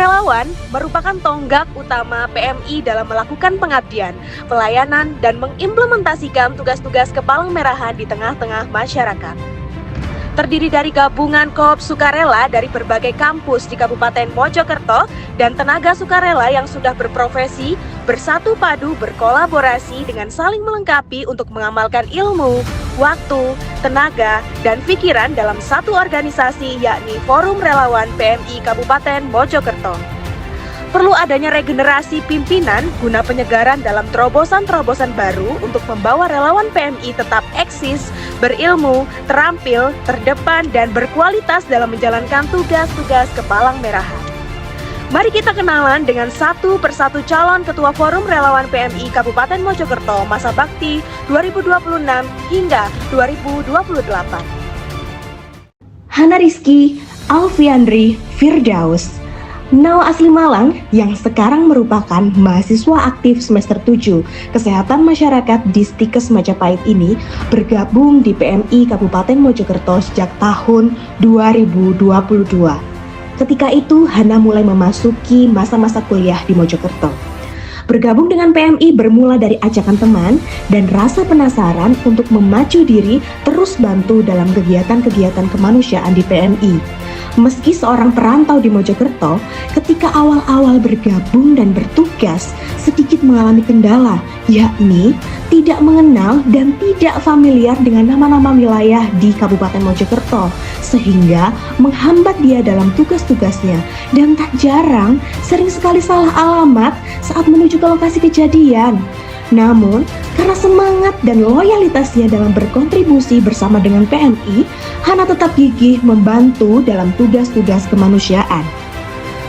Relawan merupakan tonggak utama PMI dalam melakukan pengabdian, pelayanan, dan mengimplementasikan tugas-tugas kepalang merahan di tengah-tengah masyarakat. Terdiri dari gabungan Korps Sukarela dari berbagai kampus di Kabupaten Mojokerto dan tenaga sukarela yang sudah berprofesi, bersatu padu berkolaborasi dengan saling melengkapi untuk mengamalkan ilmu, waktu, tenaga, dan pikiran dalam satu organisasi yakni Forum Relawan PMI Kabupaten Mojokerto. Perlu adanya regenerasi pimpinan guna penyegaran dalam terobosan-terobosan baru untuk membawa relawan PMI tetap eksis, berilmu, terampil, terdepan, dan berkualitas dalam menjalankan tugas-tugas kepalang merahan. Mari kita kenalan dengan satu persatu calon Ketua Forum Relawan PMI Kabupaten Mojokerto masa bakti 2026 hingga 2028. Hana Rizky, Alfiandri, Firdaus. Nau asli Malang yang sekarang merupakan mahasiswa aktif semester 7 Kesehatan Masyarakat di Stikes Majapahit ini bergabung di PMI Kabupaten Mojokerto sejak tahun 2022. Ketika itu Hana mulai memasuki masa-masa kuliah di Mojokerto. Bergabung dengan PMI bermula dari ajakan teman dan rasa penasaran untuk memacu diri terus bantu dalam kegiatan-kegiatan kemanusiaan di PMI. Meski seorang perantau di Mojokerto, ketika awal-awal bergabung dan bertugas, sedikit mengalami kendala, yakni tidak mengenal dan tidak familiar dengan nama-nama wilayah di Kabupaten Mojokerto, sehingga menghambat dia dalam tugas-tugasnya, dan tak jarang sering sekali salah alamat saat menuju ke lokasi kejadian. Namun, karena semangat dan loyalitasnya dalam berkontribusi bersama dengan PMI, Hana tetap gigih membantu dalam tugas-tugas kemanusiaan.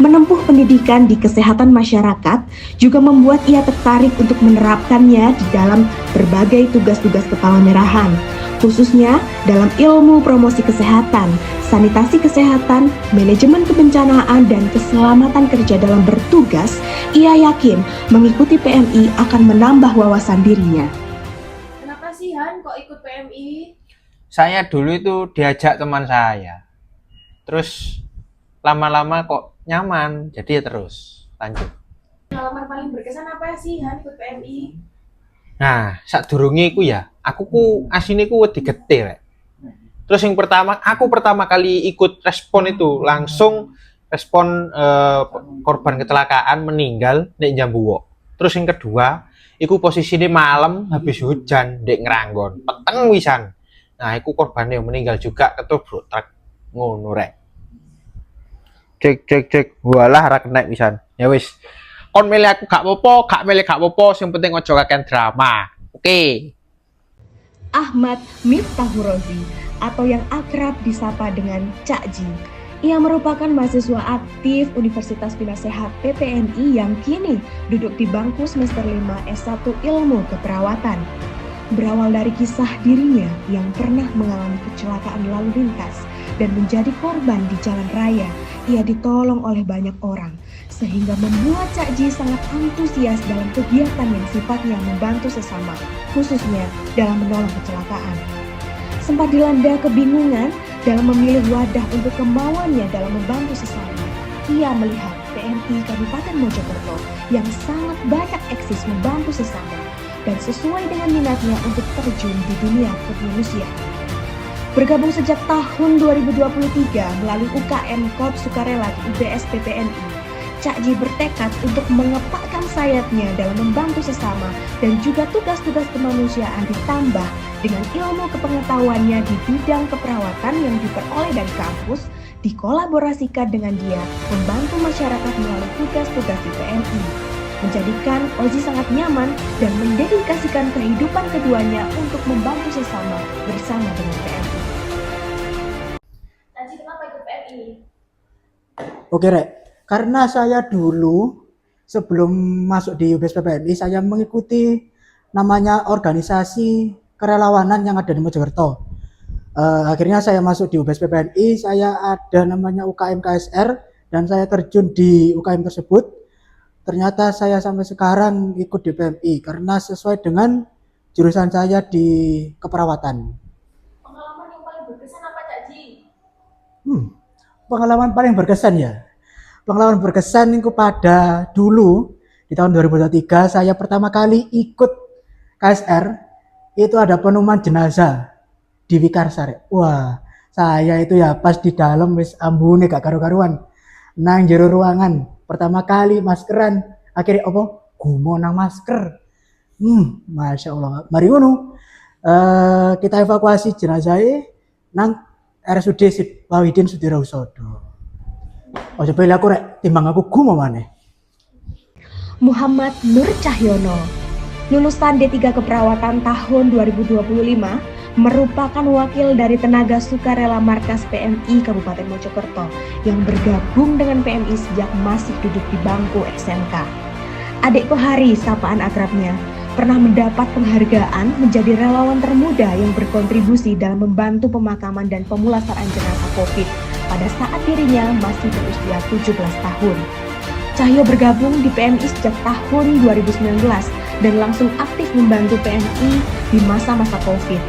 Menempuh pendidikan di kesehatan masyarakat juga membuat ia tertarik untuk menerapkannya di dalam berbagai tugas-tugas kepala merahan, khususnya dalam ilmu promosi kesehatan, sanitasi kesehatan, manajemen kebencanaan, dan keselamatan kerja dalam bertugas. Ia yakin mengikuti PMI akan menambah wawasan dirinya. Kenapa sih Han kok ikut PMI? Saya dulu itu diajak teman saya, terus lama-lama kok nyaman, jadi ya terus lanjut. Pengalaman paling berkesan apa sih Han ikut PMI? Nah, sadurunge iku ya, aku ku asine ku wedi gete rek. Terus yang pertama, aku pertama kali ikut respon itu langsung respon korban kecelakaan meninggal nek Jambuwo. Terus yang kedua, iku posisinya malam habis hujan dek Ngeranggon, peteng wisan. Nah, iku korbannya meninggal juga ketubruk truk ngono rek. Cek, walah ra kena wisan. Ya wis. Kon milih aku gak apa-apa, gak milih gak apa-apa, sing penting ojo kakean drama. Oke. Ahmad Miftahur Rozi atau yang akrab disapa dengan Cak Ji. Ia merupakan mahasiswa aktif Universitas Penasehat PPNI yang kini duduk di bangku semester 5 S1 Ilmu Keperawatan. Berawal dari kisah dirinya yang pernah mengalami kecelakaan lalu lintas dan menjadi korban di jalan raya, ia ditolong oleh banyak orang, sehingga membuat Cak Ji sangat antusias dalam kegiatan yang sifatnya membantu sesama, khususnya dalam menolong kecelakaan. Sempat dilanda kebingungan dalam memilih wadah untuk kemauannya dalam membantu sesama. Ia melihat PMI Kabupaten Mojokerto yang sangat banyak eksis membantu sesama dan sesuai dengan minatnya untuk terjun di dunia kemanusiaan. Bergabung sejak tahun 2023 melalui UKM Korps Sukarela di UBS PPNI, Cak Ji bertekad untuk mengepakkan sayapnya dalam membantu sesama dan juga tugas-tugas kemanusiaan ditambah dengan ilmu kepengetahuannya di bidang keperawatan yang diperoleh dari kampus, dikolaborasikan dengan dia membantu masyarakat melalui tugas-tugas di PMI, menjadikan Ozi sangat nyaman dan mendedikasikan kehidupan keduanya untuk membantu sesama bersama dengan PMI. Nanti kenapa ikut PMI? Oke Rek, karena saya dulu sebelum masuk di UBS PPNI saya mengikuti namanya organisasi kerelawanan yang ada di Mojokerto. Akhirnya saya masuk di UBS PPNI, saya ada namanya UKM KSR dan saya terjun di UKM tersebut. Ternyata saya sampai sekarang ikut di PMI karena sesuai dengan jurusan saya di keperawatan. Pengalaman yang paling berkesan apa Cak Ji? Pengalaman paling berkesan ya. Pengalaman berkesan itu pada dulu di tahun 2023 saya pertama kali ikut KSR, itu ada penuman jenazah di Wikarsar. Wah, saya itu ya pas di dalam wis ambune gak karu-karuan. Nang jero ruangan pertama kali maskeran, akhirnya apa? Gumo nang masker. Masya Allah. Mari ngono. Kita evakuasi jenazahnya nang RSUD Wahidin Sudirohusodo. Ojo pilih aku rek, timbang aku gumo maneh. Muhammad Nur Cahyono, lulusan D3 Keperawatan tahun 2025, merupakan wakil dari tenaga sukarela Markas PMI Kabupaten Mojokerto yang bergabung dengan PMI sejak masih duduk di bangku SMK. Adik Kohari, sapaan akrabnya, pernah mendapat penghargaan menjadi relawan termuda yang berkontribusi dalam membantu pemakaman dan pemulasaraan jenazah COVID pada saat dirinya masih berusia 17 tahun. Cahyo bergabung di PMI sejak tahun 2019 dan langsung aktif membantu PMI di masa-masa COVID.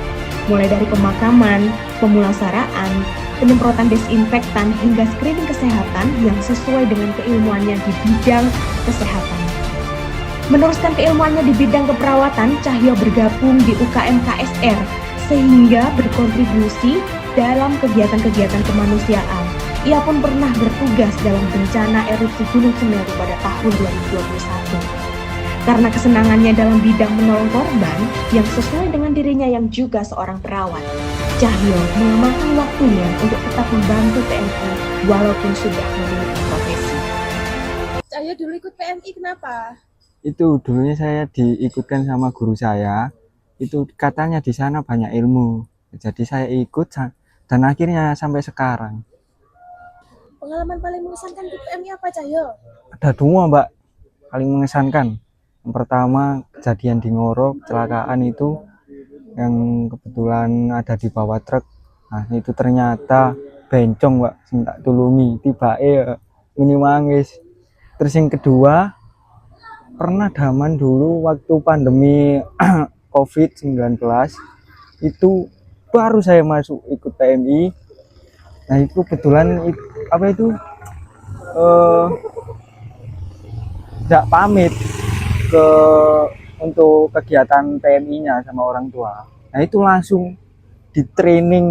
Mulai dari pemakaman, pemulasaraan, penyemprotan desinfektan hingga screening kesehatan yang sesuai dengan keilmuannya di bidang kesehatan. Meneruskan keilmuannya di bidang keperawatan, Cahyo bergabung di UKM KSR sehingga berkontribusi dalam kegiatan-kegiatan kemanusiaan. Ia pun pernah bertugas dalam bencana erupsi Gunung Semeru pada tahun 2021. Karena kesenangannya dalam bidang menolong korban yang sesuai dengan dirinya yang juga seorang perawat, Cahyo mengamalkan waktunya untuk tetap membantu PMI walaupun sudah memiliki profesi. Cahyo dulu ikut PMI kenapa? Itu dulunya saya diikutkan sama guru saya, itu katanya di sana banyak ilmu, jadi saya ikut dan akhirnya sampai sekarang. Pengalaman paling mengesankan di PMI apa, Cahyo? Ada dua mbak, paling mengesankan. Yang pertama kejadian di Ngoro, kecelakaan itu yang kebetulan ada di bawah truk. Nah itu ternyata bencong mbak, tak tulungi tiba ini mangis. Terus yang kedua, pernah zaman dulu waktu pandemi COVID-19 itu baru saya masuk ikut PMI. Nah itu kebetulan tidak pamit untuk kegiatan PMI-nya sama orang tua. Nah itu langsung di training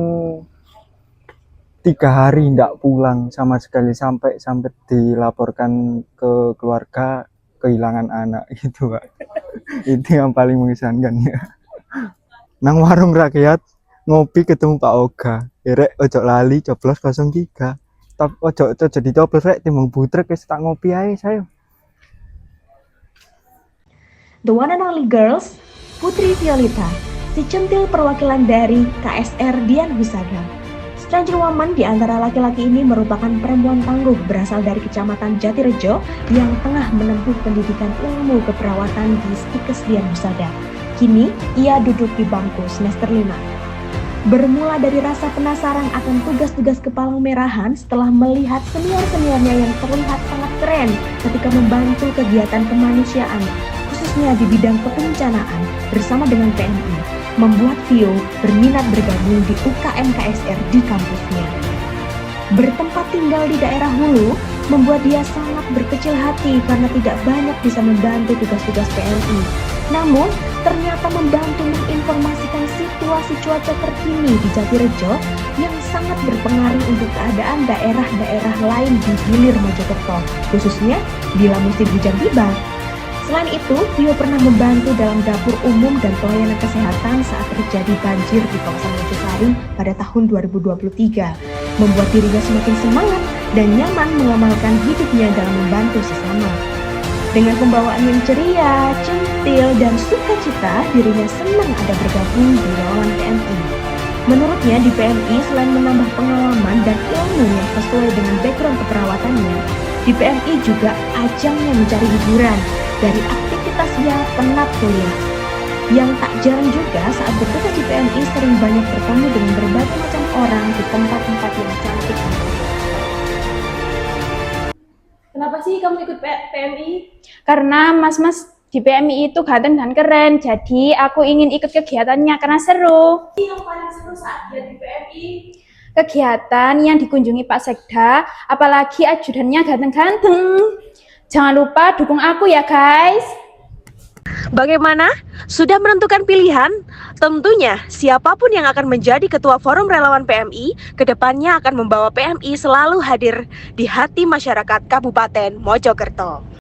3 hari tidak pulang sama sekali sampai dilaporkan ke keluarga kehilangan anak itu Pak. Itu yang paling mengesankan ya. Nang warung rakyat ngopi ketemu Pak Oga. Rek ojo lali coblos 03. Ojo jadi coblos rek timbang butrek wis tak ngopi ae saya. The one and only girls, Putri Violeta, si centil perwakilan dari KSR Dian Husada. Stranger Woman di antara laki-laki ini merupakan perempuan tangguh berasal dari Kecamatan Jatirejo yang tengah menempuh pendidikan ilmu keperawatan di Stikes Dian Husada. Kini, ia duduk di bangku semester 5. Bermula dari rasa penasaran akan tugas-tugas kepalang merahan setelah melihat senior-seniornya yang terlihat sangat keren ketika membantu kegiatan kemanusiaan, khususnya di bidang kebencanaan bersama dengan PMI, membuat Vio berminat bergabung di UKM KSR di kampusnya. Bertempat tinggal di daerah Hulu membuat dia sangat berkecil hati karena tidak banyak bisa membantu tugas-tugas PMI. Namun, ternyata membantu menginformasikan situasi cuaca terkini di Jatirejo yang sangat berpengaruh untuk keadaan daerah-daerah lain di hilir Mojokerto, khususnya bila musim hujan tiba. Selain itu, Vio pernah membantu dalam dapur umum dan pelayanan kesehatan saat terjadi banjir di kawasan Mojosari pada tahun 2023, membuat dirinya semakin semangat dan nyaman mengamalkan hidupnya dalam membantu sesama. Dengan pembawaan yang ceria, centil, dan sukacita, dirinya senang ada bergabung di relawan PMI. Menurutnya di PMI selain menambah pengalaman dan ilmu yang sesuai dengan background keperawatannya, di PMI juga ajangnya mencari hiburan dari aktivitasnya penat kuliah. Yang tak jarang juga saat bertugas di PMI sering banyak bertemu dengan berbagai macam orang di tempat-tempat yang cantik. Kenapa sih kamu ikut PMI? Karena mas-mas di PMI itu ganteng dan keren, jadi aku ingin ikut kegiatannya karena seru. Yang paling seru saat dia di PMI? kegiatan yang dikunjungi Pak Sekda, apalagi ajudannya ganteng-ganteng. Jangan lupa dukung aku ya guys. Bagaimana? Sudah menentukan pilihan? Tentunya siapapun yang akan menjadi Ketua Forum Relawan PMI, kedepannya akan membawa PMI selalu hadir di hati masyarakat Kabupaten Mojokerto.